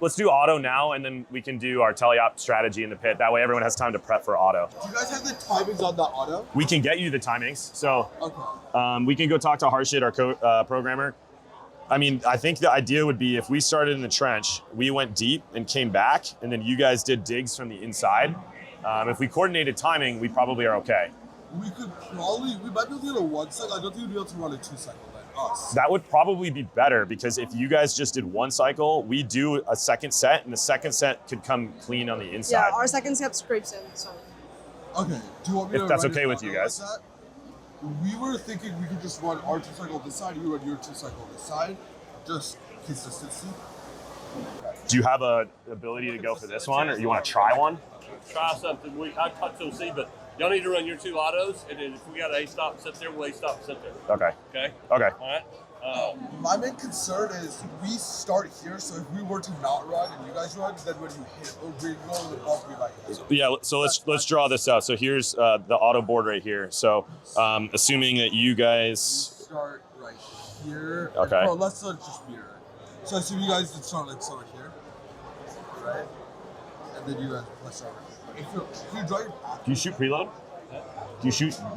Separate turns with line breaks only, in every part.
let's do auto now, and then we can do our teleop strategy in the pit. That way everyone has time to prep for auto.
Do you guys have the timings on the auto?
We can get you the timings. So
Okay.
we can go talk to Harshit, our programmer. I mean, I think the idea would be if we started in the trench, we went deep and came back, and then you guys did digs from the inside. If we coordinated timing, we probably are okay.
We might be able to get a 1 cycle. I don't think we'd be able to run a 2 cycle then, us.
That would probably be better, because if you guys just did 1 cycle, we do a second set, and the second set could come clean on the inside.
Yeah, our second set scrapes in, so.
Okay, do you want me to
If that's
run
okay
it
with you guys.
like that? We were thinking we could just run our 2 cycle this side, you run your 2 cycle this side. Just consistency.
Do you have a ability to go for this one, or you want to try one?
Try something. I talked to C, but y'all need to run your 2 autos, and then if we got an A stop sit there, we'll A stop sit there.
Okay.
Okay?
Okay.
All right?
My main concern is we start here, so if we were to not run and you guys run, then when you hit or we go to the bump, we might hit.
Yeah, so let's draw this out. So here's the auto board right here. So assuming that you guys
Start right here.
Okay.
Bro, let's just mirror it. So I assume you guys did start like somewhere here, right? And then you guys let's start right here. If you draw your path.
do you shoot preload? Do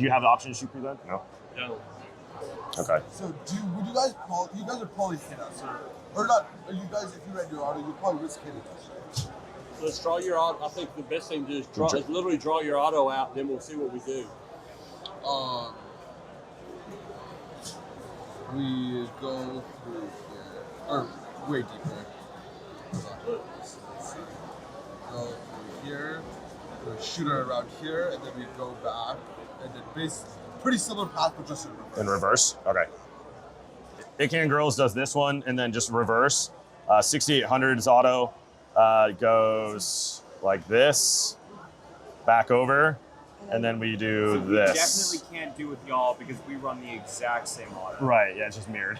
you have the option to shoot preload? No.
No.
Okay.
So would you guys would probably hit us or not? You guys, if you read your auto, you'd probably risk hitting us. Right?
So let's draw your auto. I think the best thing to do is literally draw your auto out, then we'll see what we do.
We go through here, or way deeper. Let's see. Go through here, we shoot it around here, and then we go back, and then pretty similar path, but just in reverse.
In reverse? Okay. It Can Girls does this one, and then just reverse. 6800 is auto. Goes like this, back over, and then we do
so
this.
We definitely can't do with y'all because we run the exact same auto.
Right, yeah, it's just mirrored.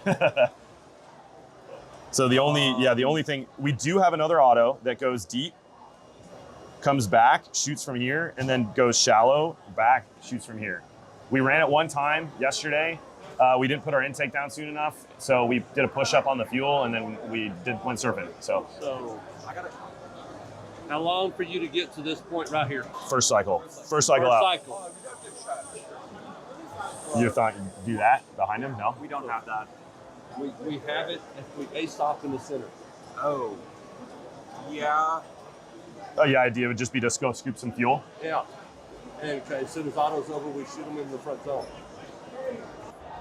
So the only thing, we do have another auto that goes deep, comes back, shoots from here, and then goes shallow, back, shoots from here. We ran it one time yesterday. We didn't put our intake down soon enough, so we did a push up on the fuel, and then we went surfing. So
How long for you to get to this point right here?
first cycle out.
First cycle.
You thought you'd do that behind him? No?
We don't have that.
We have it if we A stop in the center.
Oh. Yeah.
Oh yeah, idea would just be to go scoop some fuel.
Yeah. And okay, as soon as auto's over, we shoot them in the front zone.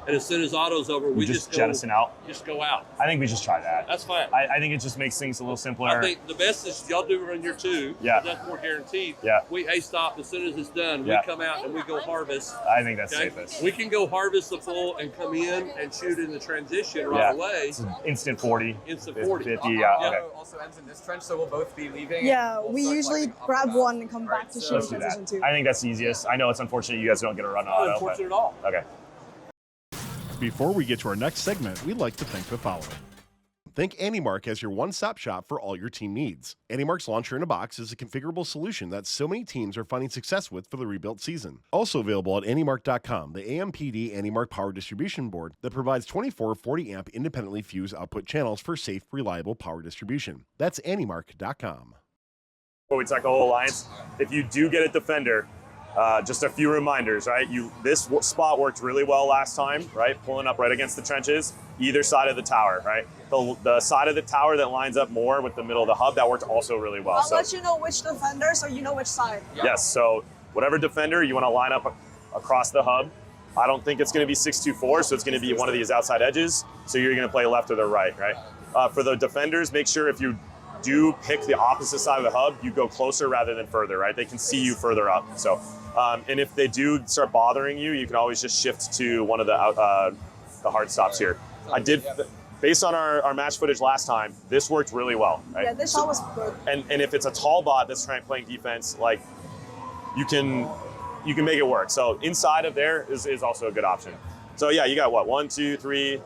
And as soon as auto's over, we just
jettison out.
Just go out.
I think we just try that.
That's fine.
I think it just makes things a little simpler.
I think the best is y'all do run your 2.
Yeah.
That's more guaranteed.
Yeah.
We A stop as soon as it's done.
Yeah.
We come out and we go harvest.
I think that's
Okay?
safest.
We can go harvest the full and come in and shoot in the transition right away.
It's an instant 40.
Instant 40.
50, yeah. Okay.
Also ends in this trench, so we'll both be leaving.
Yeah,
We'll
we
start
usually
collecting up
grab
and back.
one and come back to shoot
Let's do that.
transition 2.
I think that's the easiest. I know it's unfortunate you guys don't get a run
Not
auto.
unfortunate at all.
Okay.
Before we get to our next segment, we'd like to thank the following. Think AnyMark as your one-stop shop for all your team needs. AnyMark's Launcher in a Box is a configurable solution that so many teams are finding success with for the rebuilt season. Also available at anymark.com, the AMPD AnyMark power distribution board that provides 24 40-amp independently fused output channels for safe, reliable power distribution. That's anymark.com.
Before we talk the whole alliance, if you do get a defender, just a few reminders, right? This spot worked really well last time, right? Pulling up right against the trenches, either side of the tower, right? The side of the tower that lines up more with the middle of the hub, that worked also really well.
I'll let you know which defender so you know which side.
Yes, so whatever defender you want to line up across the hub. I don't think it's going to be 624, so it's going to be one of these outside edges. So you're going to play left or the right, right? For the defenders, make sure if you do pick the opposite side of the hub, you go closer rather than further, right? They can see you further up. So, and if they do start bothering you, you can always just shift to one of the hard stops here. I did, based on our match footage last time, this worked really well, right?
Yeah, this shot was good.
And if it's a tall bot that's playing defense, like you can make it work. So inside of there is also a good option. So yeah, you got what, 1, 2, 3,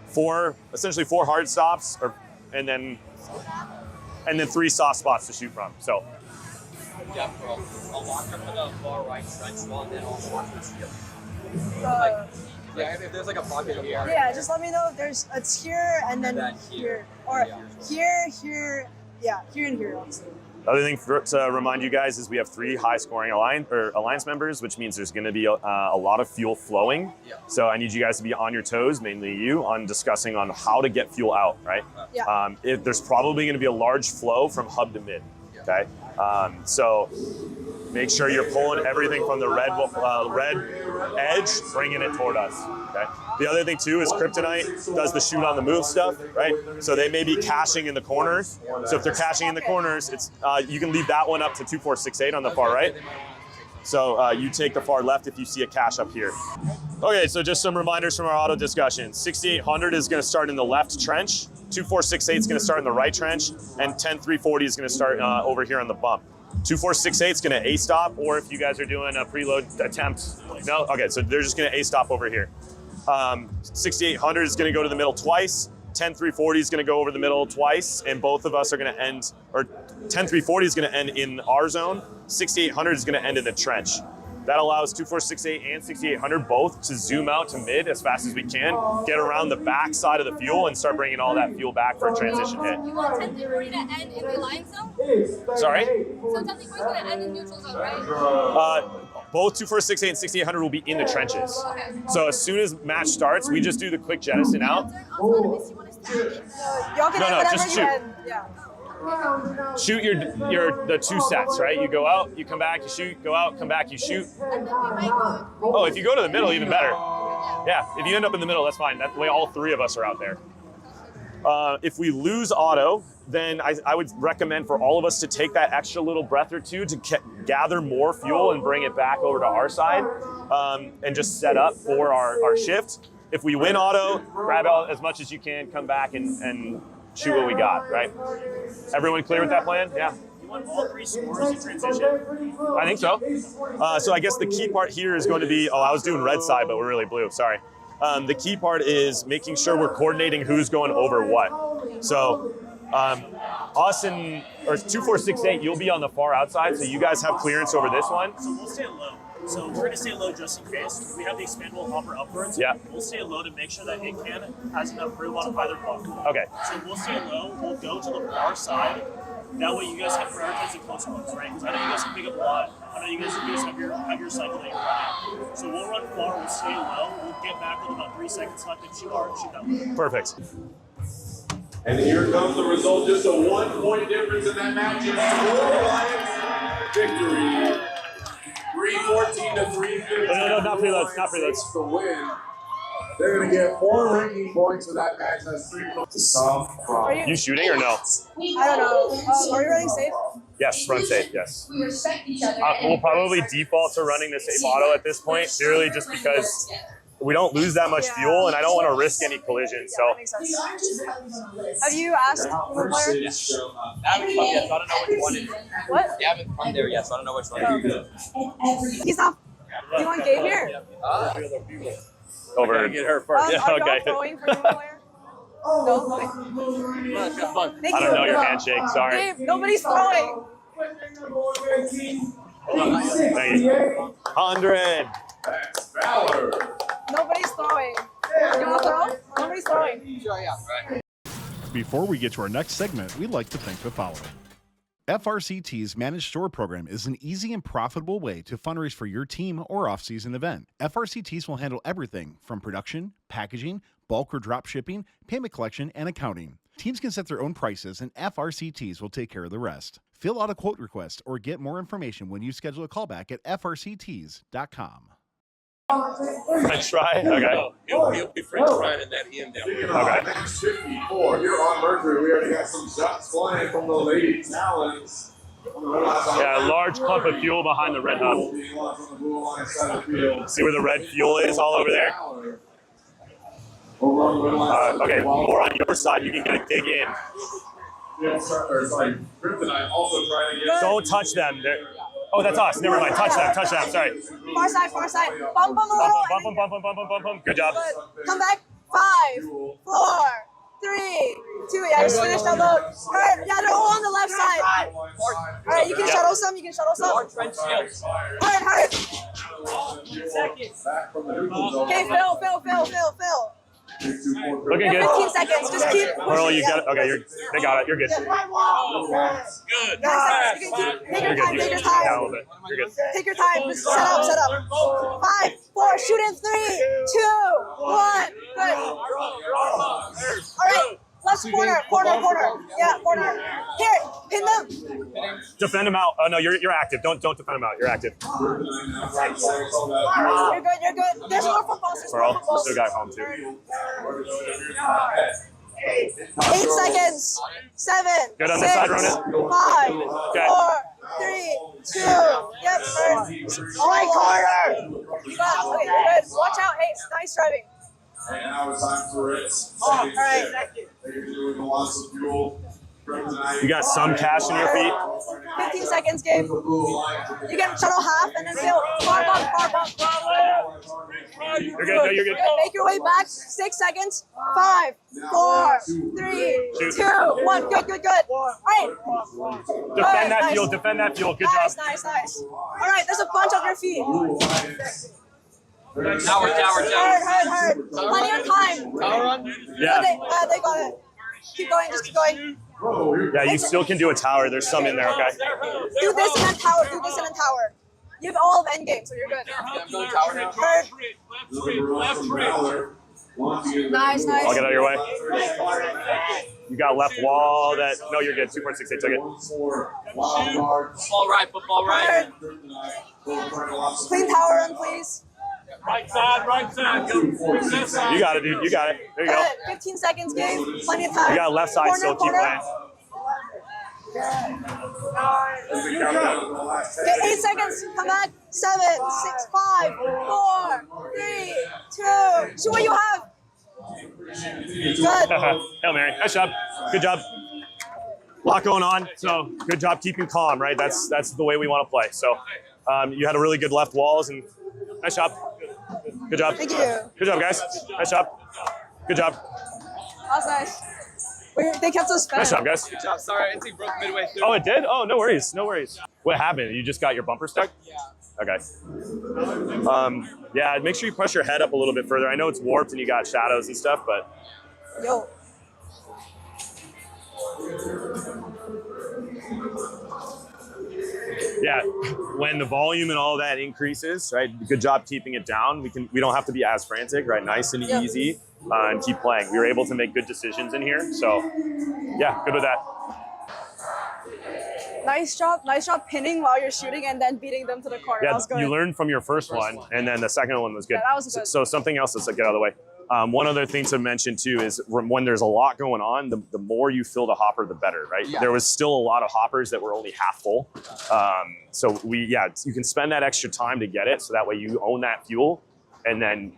4, essentially 4 hard stops, and then 3 soft spots to shoot from. So.
Yeah, bro. I'll walk up to the far right trench wall, then I'll walk to the ceiling.
Yeah, if there's like a pocket here.
Yeah, just let me know if it's here and then here. Or here, Yeah, here and here, obviously.
The other thing to remind you guys is we have 3 high-scoring alliance members, which means there's going to be a lot of fuel flowing.
Yeah.
So I need you guys to be on your toes, mainly you, on discussing on how to get fuel out, right?
Yeah.
There's probably going to be a large flow from hub to mid, okay? So make sure you're pulling everything from the red edge, bringing it toward us, okay? The other thing too is Kryptonite does the shoot on the move stuff, right? So they may be caching in the corners. So if they're caching in the corners, it's you can leave that one up to 2468 on the far right. So you take the far left if you see a cache up here. Okay, so just some reminders from our auto discussion. 6800 is gonna start in the left trench, 2468 is gonna start in the right trench, and 10340 is gonna start over here on the bump. 2468 is gonna A-stop, or if you guys are doing a preload attempt, no? Okay, so they're just gonna A-stop over here. 6800 is gonna go to the middle twice, 10340 is gonna go over the middle twice, and both of us are gonna end, or 10340 is gonna end in our zone, 6800 is gonna end in the trench. That allows 2468 and 6800 both to zoom out to mid as fast as we can, get around the back side of the fuel and start bringing all that fuel back for a transition hit.
You want 10-340 to end in the line zone?
Sorry?
So 10-340 is going to end in neutral zone, right?
Both 2468 and 6800 will be in the trenches.
Okay.
So as soon as match starts, we just do the quick jettison out.
Autonomous, you want us to end it?
Y'all can
No,
end
no,
whatever
just
you
shoot.
end. Yeah.
Shoot the 2 sets, right? You go out, you come back, you shoot, go out, come back, you shoot.
And then we might go.
Oh, if you go to the middle, even better. Yeah, if you end up in the middle, that's fine. That way all 3 of us are out there. If we lose auto, then I would recommend for all of us to take that extra little breath or two to gather more fuel and bring it back over to our side and just set up for our shift. If we win auto, grab out as much as you can, come back and shoot what we got, right? Everyone clear with that plan? Yeah.
You want all 3 scores in transition?
I think so. So I guess the key part here is going to be, I was doing red side, but we're really blue, sorry. The key part is making sure we're coordinating who's going over what. So us and, or 2468, you'll be on the far outside, so you guys have clearance over this one.
So we'll stay low. So we're going to stay low just in case. We have the expandable hopper upwards.
Yeah.
We'll stay low to make sure that it has enough room on either block.
Okay.
So we'll stay low. We'll go to the far side. That way you guys can prioritize the close ones, right? Because I know you guys can pick up a lot. I know you guys have your cycle that you're running. So we'll run far. We'll stay low. We'll get back with about 3 seconds left and shoot that way.
Perfect.
And here comes the result, just a 1-point difference in that match. It's victory. 314 to 315.
No, not preloads, not preloads.
The win. They're going to get 4 ranking points for that match. That's 3 points to some from.
You shooting or no?
I don't know. Are you running safe?
Yes, run safe, yes.
We respect each other.
We'll probably default to running the safe auto at this point, purely just because we don't lose that much fuel and I don't want to risk any collision. So
That makes sense. Have you asked the player?
I haven't come yet, so I don't know which one it is.
What?
They haven't come there yet, so I don't know which one it is.
He's not. Do you want Gabe here?
over.
Get her first.
Yeah,
Are y'all
okay.
throwing for the player? No. Okay. Thank
I don't know your handshake. Sorry.
Gabe, nobody's throwing.
Thank you. 100.
That's Valor.
Nobody's throwing. You want to throw? Nobody's throwing.
Sure, yeah.
Before we get to our next segment, we'd like to thank the following. FRCT's Managed Store Program is an easy and profitable way to fundraise for your team or off-season event. FRCTs will handle everything from production, packaging, bulk or drop shipping, payment collection, and accounting. Teams can set their own prices, and FRCTs will take care of the rest. Fill out a quote request or get more information when you schedule a callback at frcts.com.
French fry? Okay.
He'll be French frying in that end down there.
Okay.
Match 54 here on Mercury. We already got some shots flying from the Lady Talons.
Yeah, a large clump of fuel behind the red hub. See where the red fuel is all over there? Okay, more on your side. You can get a dig in.
Kryptonite also trying to get.
Don't touch them. Oh, that's us. Never mind. Touch them. Touch them. Sorry.
Far side, far side. Bump them a little.
Bump them, bump them, bump them, bump them. Good job.
Good. Come back. 5, 4, 3, 2. Yeah, just finished that load. Alright, yeah, they're all on the left side. Alright, you can shuttle some. You can shuttle some. Hard.
Back from the neutral zone.
Okay, Phil.
Looking
You
good.
have 15 seconds. Just keep pushing.
Pearl, you got it. Okay, they got it. You're good.
Good.
Nice. You can take
You're
your
good.
time.
You
Take
can
your
down a
time.
little bit. You're good.
Take your time. Just set up. 5, 4, shoot in 3, 2, 1. Good. All right. Left corner. Yeah, corner. Here, pin them.
Defend him out. Oh no, you're active. Don't defend him out. You're active.
You're good. There's more footballs.
Pearl, still got home too.
8 seconds. 7.
Good on the
6,
side, Ronan.
5,
Okay.
4, 3, 2. Yep. Right corner. You got it. Okay, you're good. Watch out. Hey, nice driving.
And now it's time for Ritz.
All right.
They're doing lots of fuel.
You got some cash in your feet.
15 seconds, Gabe. You can shuttle half and then fill. Far bump.
You're good. No, you're good.
Make your way back. 6 seconds. 5, 4, 3, 2, 1. Good. All right.
Defend that
Nice.
fuel. Defend that fuel. Good job.
Nice. All right, there's a bunch on your feet.
Tower.
Hard. Plenty of time.
Tower run.
Yeah.
They got it. Keep going. Just keep going.
Yeah, you still can do a tower. There's some in there. Okay.
Do this and then tower. You have all of endgame, so you're good.
I'm going tower now.
Hard. Nice.
I'll get out of your way. You got left wall. No, you're good. 2.68. Took it.
Football right.
Clean tower run, please.
Right side.
You got it, dude. You got it. There you go.
15 seconds, Gabe. Plenty of time.
You got left side still. Keep playing.
Okay, 8 seconds. Come back. 7, 6, 5, 4, 3, 2. See what you have. Good.
Hail Mary. Nice job. Good job. A lot going on. So good job keeping calm, right? That's the way we want to play. So you had a really good left walls and nice job. Good job.
Thank you.
Good job, guys. Nice job. Good job.
That was nice. They kept us
Nice
spinning.
job, guys.
Good job. Sorry, I think broke midway through.
Oh, it did? Oh, no worries. No worries. What happened? You just got your bumper stuck?
Yeah.
Okay. Yeah, make sure you push your head up a little bit further. I know it's warped and you got shadows and stuff, but
Yo.
yeah, when the volume and all that increases, right? Good job keeping it down. We don't have to be as frantic, right? Nice and easy, and keep playing. We were able to make good decisions in here, so yeah, good with that.
Nice job pinning while you're shooting and then beating them to the corner. That
Yeah,
was good.
you learned from your first one, and then the second one was good.
Yeah, that was good.
So something else that's get out of the way. One other thing to mention too is when there's a lot going on, the more you fill the hopper, the better, right?
Yeah.
There was still a lot of hoppers that were only half full. So you can spend that extra time to get it, so that way you own that fuel, and then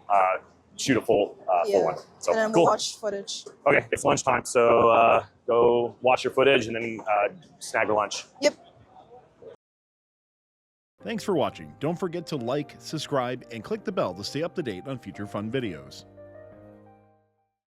shoot a full one. So
and then
cool.
we'll watch footage.
Okay, it's lunchtime, so go watch your footage and then snag your lunch.
Yep.
Thanks for watching. Don't forget to like, subscribe, and click the bell to stay up to date on future fun videos.